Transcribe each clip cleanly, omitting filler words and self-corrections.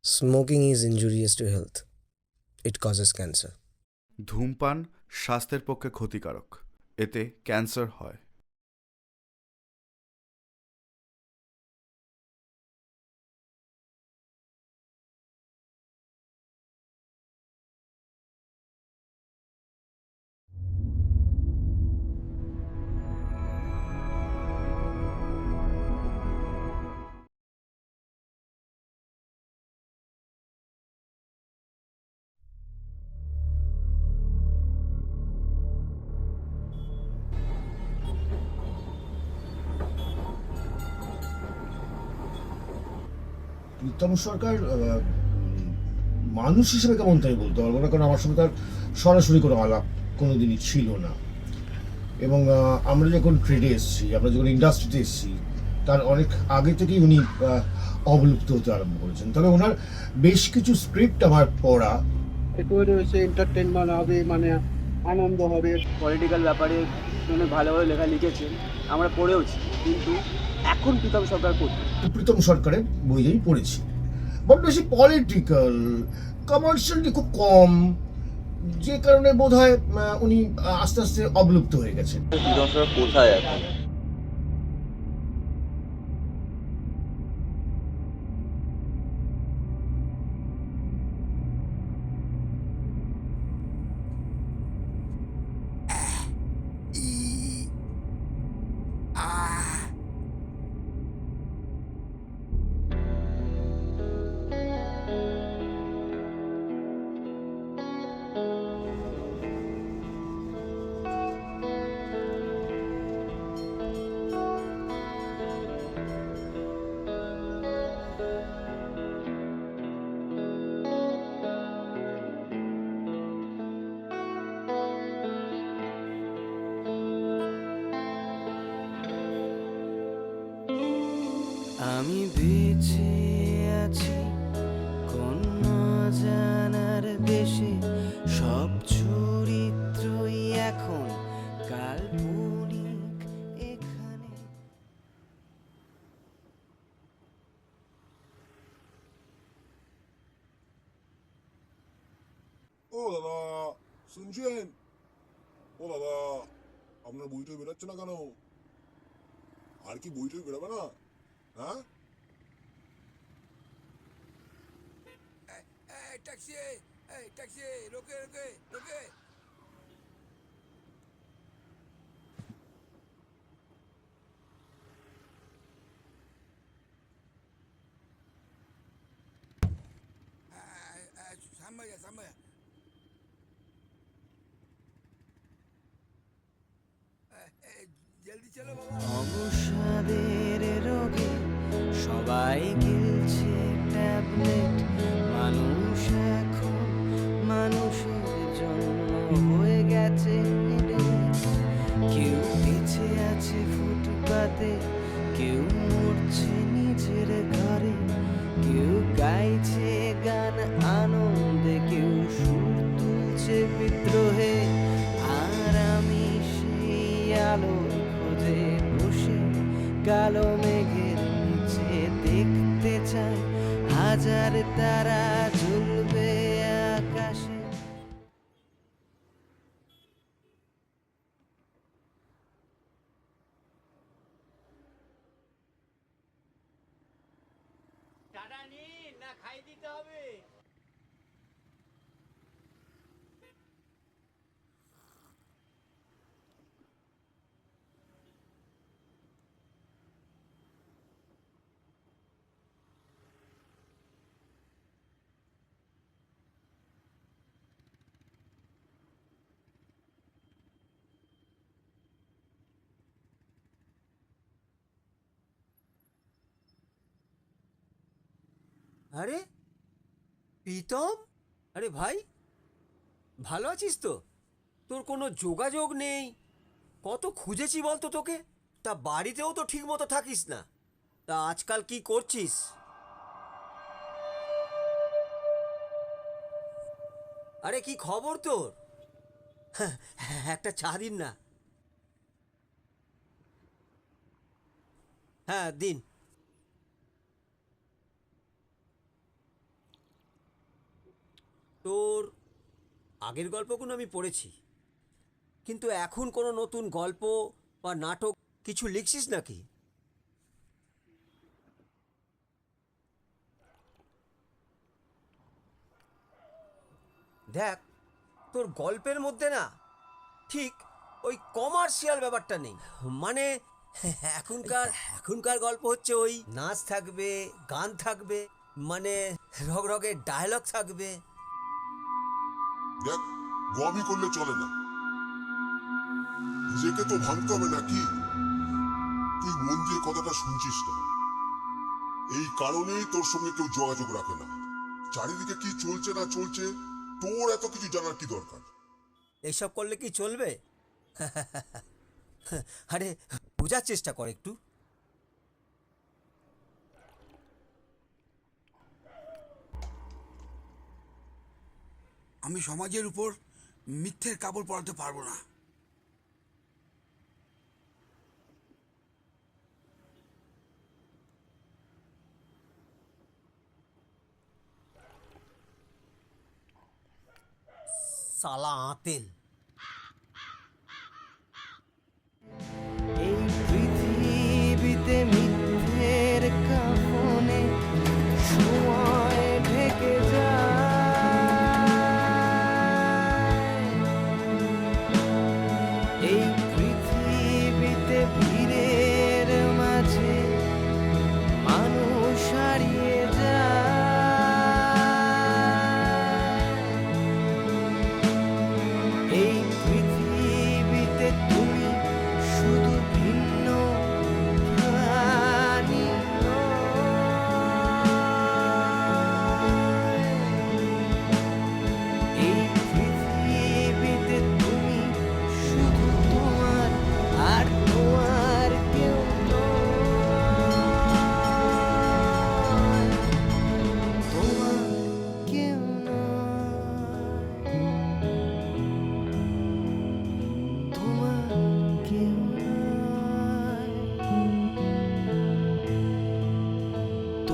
Smoking is injurious to health. It causes cancer. ধূমপান স্বাস্থ্যের পক্ষে ক্ষতিকারক, এতে ক্যান্সার হয়। প্রীতম সরকার মানুষ হিসেবে কেমন তাই বলতে পারবো না, কারণ আমার সঙ্গে তার সরাসরি কোনো আলাপ কোনোদিনই ছিল না। এবং আমরা যখন ট্রেডে এসেছি, আমরা যখন ইন্ডাস্ট্রিতে এসেছি, তার অনেক আগে থেকেই উনি অবলুপ্ত হতে আরম্ভ করেছেন। তবে ওনার বেশ কিছু স্ক্রিপ্ট আমার পড়া। একটু হচ্ছে এন্টারটেনমেন্ট হবে, মানে আনন্দ হবে। পলিটিক্যাল ব্যাপারে অনেক ভালো ভালো লেখা লিখেছেন, আমরা পড়েওছি, কিন্তু এখন প্রীতম সরকার করতে প্রীতম সরকারের বইয়েই পড়েছি। বড় বেশি পলিটিক্যাল, কমার্শিয়ালি খুব কম, যে কারণে বোধ হয় উনি আস্তে আস্তে অবলুপ্ত হয়ে গেছেন। প্রীতম সরকার কোথায় এখন? আমি বেঁচে আছি কোন জানার দেশে, সব চরিত্রই এখন কাল্পনিক এখানে। ও দাদা, শুনছেন? ও দাদা, আপনার বইটা বেরোচ্ছে না কেন? আর কি বইটা বেরোবে না? হ্যাঁ, ট্যাক্সি, এই ট্যাক্সি, রোকে রোকে রোকে। সামনে যা, সামনে যা। জলদি চলো বাবা। অবসাদের রোগে সবাই গিলছে ট্যাবলেট, মানুষ এখন মানুষের জন্য হয়ে গেছে headache। কেউ বেঁচে আছে ফুটপাতে, কেউ মরছে নিজের ঘরে, কেউ গাইছে গান আনন্দে, কেউ সুর তুলছে বিদ্রোহে। আর আমি সেই আলো খোঁজে বসে কালো মেঘের নিচে দেখতে চাই হাজার তারা জ্বলবে আকাশে। টাটা নিন না খাই দিতে হবে? আরে প্রীতম, আরে ভাই, ভালো আছিস তো? তোর কোনো যোগাযোগ নেই, কত খুঁজেছি বলতো তোকে। তা বাড়িতেও তো ঠিক মতো থাকিস না, তা আজকাল কি করছিস? আরে কি খবর তোর? একটা চা দিন না। হ্যাঁ দিন। তোর আগের গল্পগুলো আমি পড়েছি, কিন্তু এখন কোনো নতুন গল্প বা নাটক কিছু লিখছিস নাকি? দেখ, তোর গল্পের মধ্যে না ঠিক ওই কমার্শিয়াল ব্যাপারটা নেই। মানে এখনকার গল্প হচ্ছে ওই নাচ থাকবে, গান থাকবে, মানে রগরগে ডায়লগ থাকবে। দেখ, গমি করলে চলে না, নিজেকে তো ভাঙতে হবে নাকি? তুই মন দিয়ে কথাটা শুনছিস না, এই কারণেই তোর সঙ্গে কেউ যোগাযোগ রাখে না। চারিদিকে কি চলছে না চলছে তোর এত কিছু জানার কি দরকার? এইসব করলে কি চলবে? আরে বোঝার চেষ্টা কর একটু। আমি সমাজের উপর মিথ্যের কাপড় পরাতে পারবো না। সালা আতেল। এই পৃথিবীতে মিথ্যের কাফনে সময় ঢেকে যায়। এই পৃথিবীতে ভিড়ের মাঝে মানুষ হারিয়ে যায়। এই পৃথিবীতে তুমি শুধু ভিন্ন প্রাণী নয়। এই পৃথিবীতে তুমি শুধু তোমার আর তোমার কেউ নয়। তোমার কেউ নয়। তোমার কেউ নয়।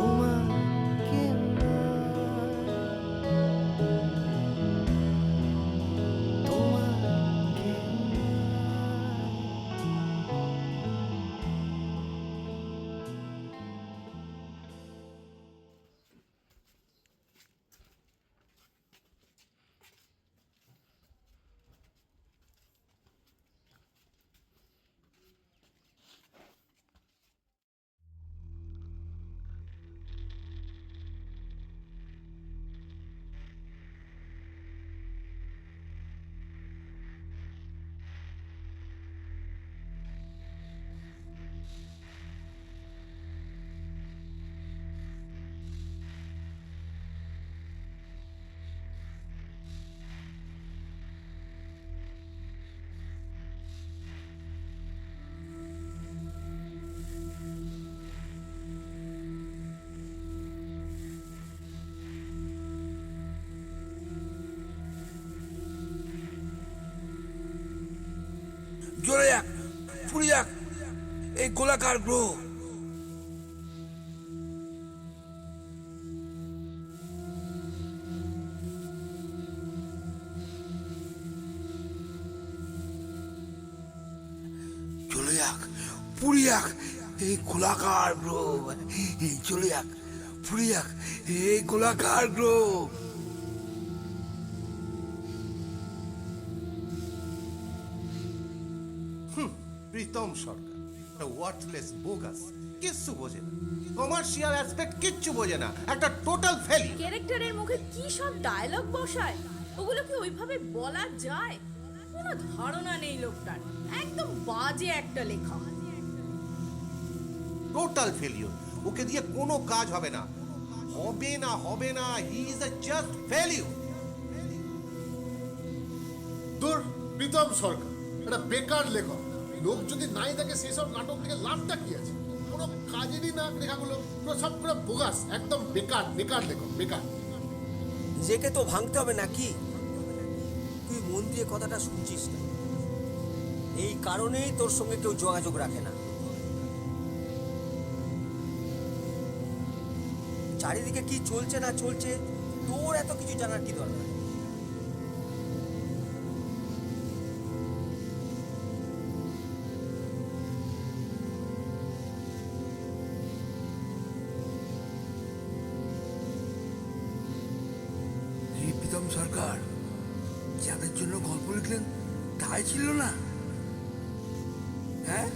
তোমার কেউ নয়। তোমার কেউ নয়। জ্বলে যাক, পুড়ে যাক এই গোলাকার গ্রহ। চলে যাক, পুড়ে যাক এই গোলাকার গ্রহ। চলে যাক, পুড়ে যাক এই গোলাকার গ্রহ। প্রীতম সরকার একটা ওয়ার্থলেস বোগাস, কিচ্ছু বোঝে না, কমার্শিয়াল অ্যাসপেক্ট কিচ্ছু বোঝে না, একটা টোটাল ফেলি। ক্যারেক্টারের মুখে কি সব ডায়লগ বসায়, ওগুলো কি ওইভাবে বলা যায়? কোনো ধারণা নেই লোকটার, একদম বাজে একটা লেখা। টোটাল ফেলিওর, ওকে দিয়ে কোনো কাজ হবে না, হবে না, হবে না। He is a just failure. তোর প্রীতম সরকার একটা বেকার লেখক, লোক যদি নাই থাকে সেসব নাটক থেকে লাভটা কি আছে? কোনো কাজেরই না লেখাগুলো, পুরো সব পুরো বোগাস, একদম বেকার বেকার লেখক, বেকার। নিজেকে তো ভাঙতে হবে নাকি? তুই মন দিয়ে কথাটা শুনছিস না, এই কারণেই তোর সঙ্গে কেউ যোগাযোগ রাখে না। চারিদিকে কি চলছে না চলছে তোর এত কিছু জানার কি দরকার? সরকার যাদের জন্য গল্প লিখলেন তাই ছিল না? হ্যাঁ,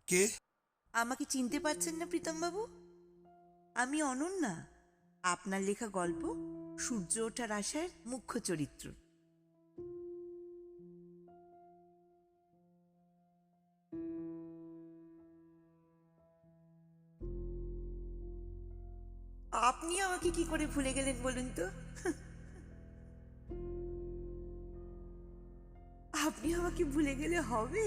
কে? আমাকে চিনতে পারছেন না প্রীতমবাবু? আমি অনন্যা, আপনার লেখা গল্প সূর্য ওঠার আশার মুখ্য চরিত্র। আপনি আমাকে কি করে ভুলে গেলেন বলুন তো? আপনি আমাকে ভুলে গেলে হবে?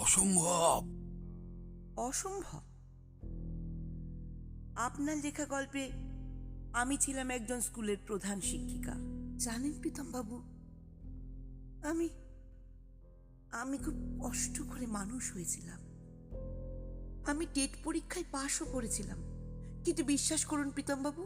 অসম্ভব। অসম্ভব? আপনার লেখা গল্পে আমি ছিলাম একজন স্কুলের প্রধান শিক্ষিকা। জানেন প্রীতমবাবু, আমি আমি খুব কষ্ট করে মানুষ হয়েছিলাম। আমি টেট পরীক্ষায় পাশও করেছিলাম, কিন্তু বিশ্বাস করুন প্রীতমবাবু,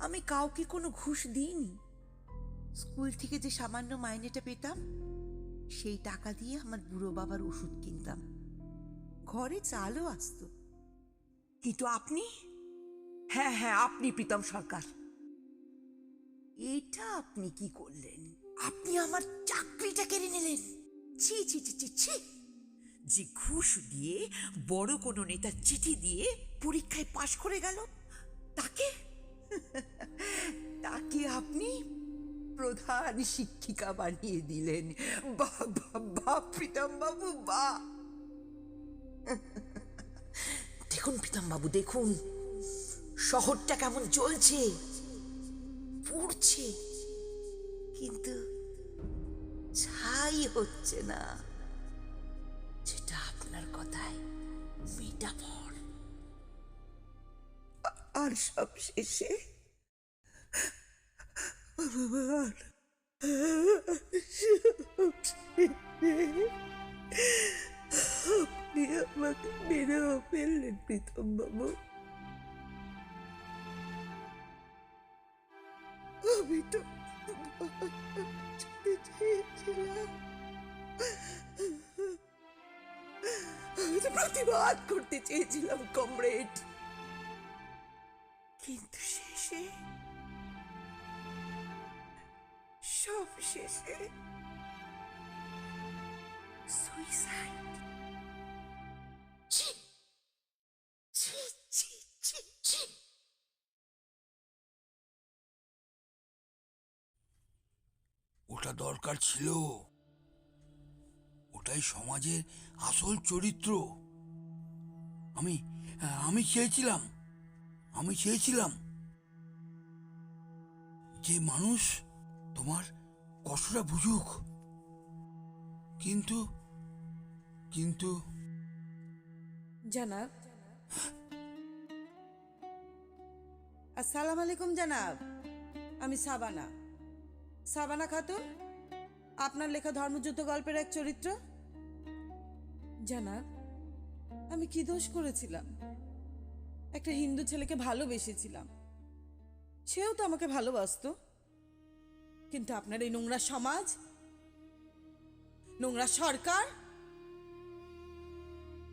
আমি কাউকে কোনো ঘুষ দিইনি। স্কুল থেকে যে সামান্য মাইনেটা পেতাম সেই টাকা দিয়ে আমার বুড়ো বাবার ওষুধ কিনতাম, ঘরে চালও আসতো। কিন্তু আপনি, হ্যাঁ হ্যাঁ আপনি প্রীতম সরকার, এটা আপনি কি করলেন? আপনি আমার চাকরিটা কেড়ে নিলেন। ছি ছি ছি ছি ছি! যে ঘুষ দিয়ে বড় কোনো নেতার চিঠি দিয়ে পরীক্ষায় পাশ করে গেল, তাকে তাকে আপনি প্রধান শিক্ষিকা বানিয়ে দিলেন। বাহ বাহ বাহ প্রীতম বাবু, বাহ! দেখুন প্রীতম বাবু, দেখুন শহরটা কেমন জ্বলছে, পুড়ছে, কিন্তু ছাই হচ্ছে না, যেটা আপনার কথায় মেটাফর। আর সব শেষে আপনি আমাকে মেরেও ফেললেন প্রীতম বাবু। আমি তো প্রতিবাদ করতে চেয়েছিলাম কমরেড, কিন্তু শেষে, সব শেষে সুইসাইড। ছি ছি ছি ছি ছি! ওটা দরকার ছিল, ওটাই সমাজের আসল চরিত্র। আমি আমি চেয়েছিলাম যে মানুষ তোমার কষ্টটা বুঝুক, কিন্তু কিন্তু জনাব, আসসালামু আলাইকুম জনাব, আমি সাবানা, সাবানা খাতুন, আপনার লেখা ধর্মযুদ্ধ গল্পের এক চরিত্র। জনাব, আমি কি দোষ করেছিলাম? একটা হিন্দু ছেলেকে ভালোবেসেছিলাম, সেও তো আমাকে ভালোবাসতো, কিন্তু আপনার এই নোংরা সমাজ, নোংরা সরকার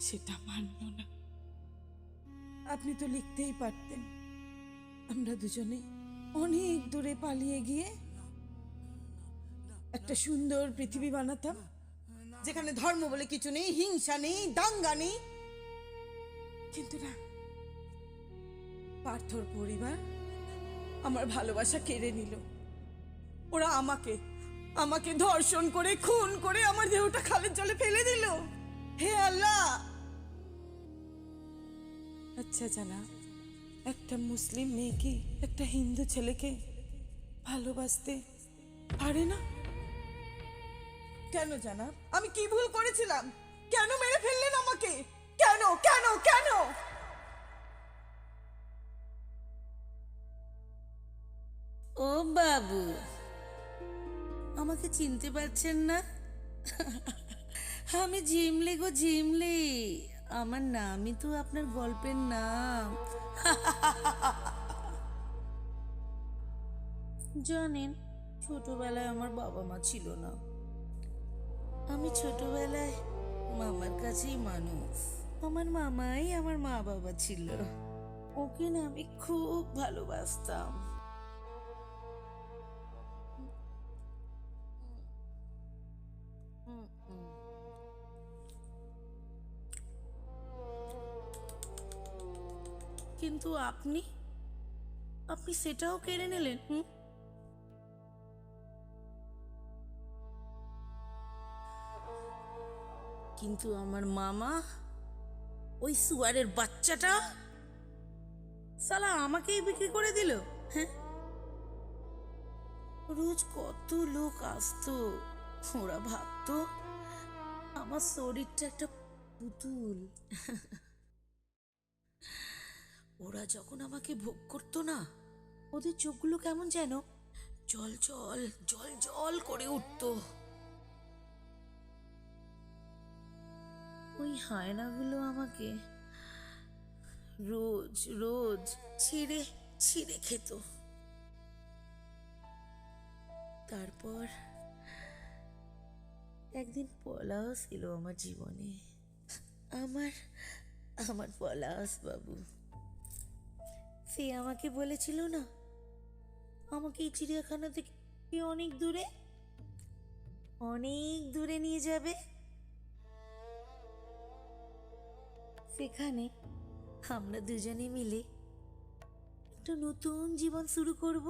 সেটা মানল না। আপনি তো লিখতেই পারতেন, আমরা দুজনে অনেক দূরে পালিয়ে গিয়ে একটা সুন্দর পৃথিবী বানাতাম, যেখানে ধর্ম বলে কিছু নেই, হিংসা নেই, দাঙ্গা নেই। কিন্তু না, পার্থর পরিবার আমার ভালোবাসা কেড়ে নিল। ওরা আমাকে ধর্ষণ করে, খুন করে আমার দেহটা খালের জলে ফেলে দিল। হে আল্লাহ! আচ্ছা জানা, একটা মুসলিম মেয়েকে একটা হিন্দু ছেলেকে ভালোবাসতে পারে না? কেন জানা? আমি কি ভুল করেছিলাম? কেন মেরে ফেললেন আমাকে? কেন কেন কেন? ও বাবু, আমাকে চিনতে পারছেন না? আমি ঝিমলি গো, ঝিমলি। আমার নামই তো আপনার গল্পের নাম। জানেন, ছোটবেলায় আমার বাবা মা ছিল না। আমি ছোটবেলায় মামার কাছেই মানুষ। আমার মামাই আমার মা বাবা ছিল। ওকে না আমি খুব ভালোবাসতাম। কিন্তু আপনি আপনি সেটাও কেড়ে নিলেন। কিন্তু আমার মামা, ওই সুয়ারের বাচ্চাটা সালা আমাকেই বিক্রি করে দিল। হ্যাঁ, রোজ কত লোক আসতো, ওরা ভাবতো আমার শরীরটা একটা পুতুল। ওরা যখন আমাকে ভোগ করতো না, ওদের চোখগুলো কেমন যেন জল জল জল জল করে উঠতো। ওই হায়নাগুলো আমাকে রোজ রোজ ছিঁড়ে ছিঁড়ে খেত। তারপর একদিন পলাশ এলো আমার জীবনে। আমার পলাশ বাবু। সে আমাকে বলেছিল না, আমাকে এই চিড়িয়াখানা থেকে অনেক দূরে নিয়ে যাবে। সেখানে আমরা দুজনে মিলে একটা নতুন জীবন শুরু করব।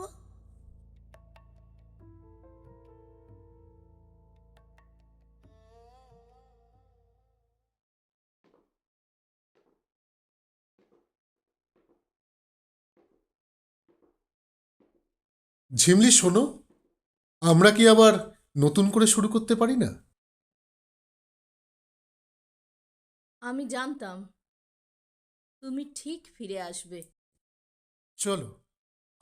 ঝিমলি শোনো, আমরা কি আবার নতুন করে শুরু করতে পারি না? আমি জানতাম তুমি ঠিক ফিরে আসবে। চলো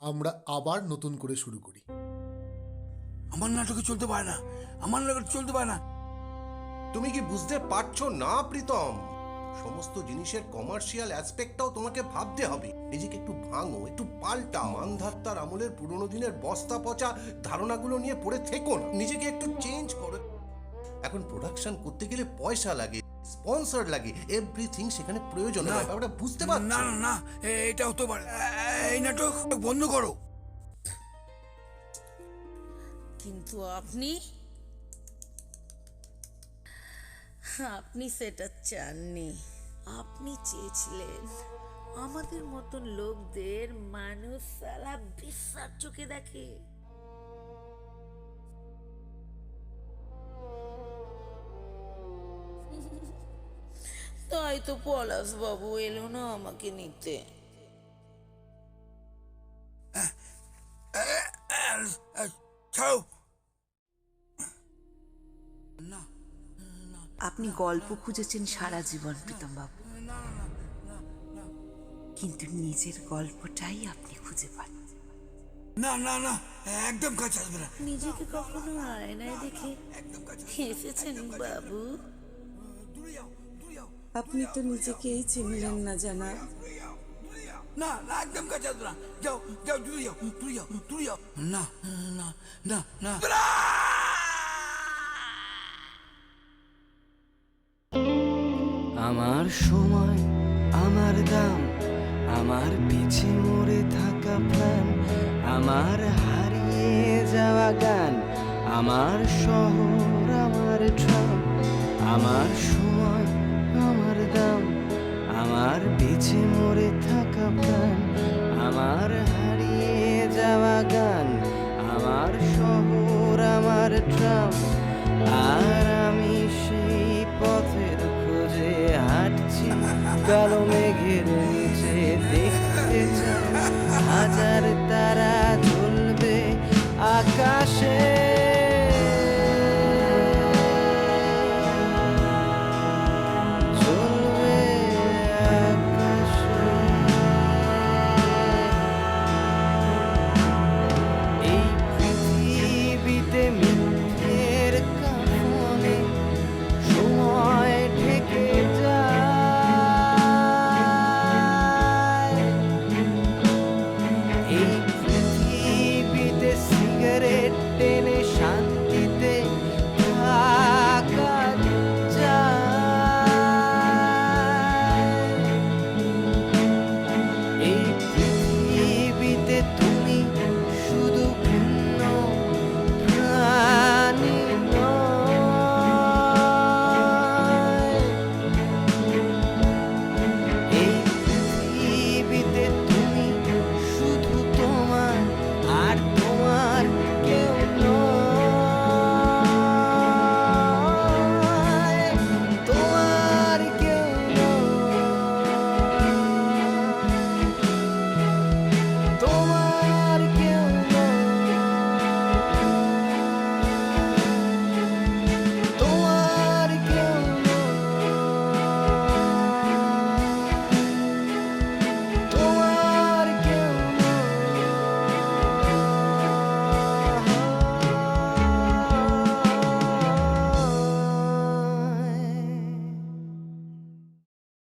আমরা আবার নতুন করে শুরু করি। আমার নাটকে চলতে পারে না, আমার নাটকে চলতে পারে না। তুমি কি বুঝতে পারছো না প্রীতম? সমস্ত জিনিসের কমার্শিয়াল অ্যাসপেক্টটাও তোমাকে ভাবতে হবে। নিজেকে একটু ভাঙো, একটু পাল্টাও। মানধাত্তার আমলের পুরোনো দিনের বস্তা পচা ধারণাগুলো নিয়ে পড়ে থেকো না। নিজেকে একটু চেঞ্জ করো। এখন প্রোডাকশন করতে গেলে পয়সা লাগে, স্পন্সর লাগে, এভরিথিং সেখানে প্রয়োজন হয়। ব্যাপারটা বুঝতে পারছো? না না না, এটা হতে পারে। এই নাটক বন্ধ করো। কিন্তু আপনি সেটা চাননি। আপনি চেয়েছিলেন আমাদের মতন লোকদের মানুষ সালা বিশ্বাস চোখে দেখে। তাই তো পলাশ বাবু এলো না আমাকে নিতে। আপনি গল্প খুঁজেছেন সারা জীবন প্রীতম বাবু, কিন্তু নিজের গল্পটাই আপনি খুঁজে পান না। না না, একদম কাছে আসবে না। নিজেকে কখনো আয়নায় দেখে হেসেছেন বাবু? আপনি তো নিজেকেই চিনলেন না জানা। না না, একদম কাছে আসবে না। যাও যাও, দূরে যাও, দূরে যাও, দূরে যাও। না না না না। আমার সময়, আমার দাম, আমার পিছে মরে থাকা প্রাণ, আমার হারিয়ে যাওয়া গান, আমার শহর, আমার ট্রাম, আমার সময়, আমার দাম, আমার পিছে মরে থাকা প্রাণ, আমার হারিয়ে যাওয়া গান, আমার শহর, আমার ট্রাম, আর আমি সেই পথের কালো মেঘ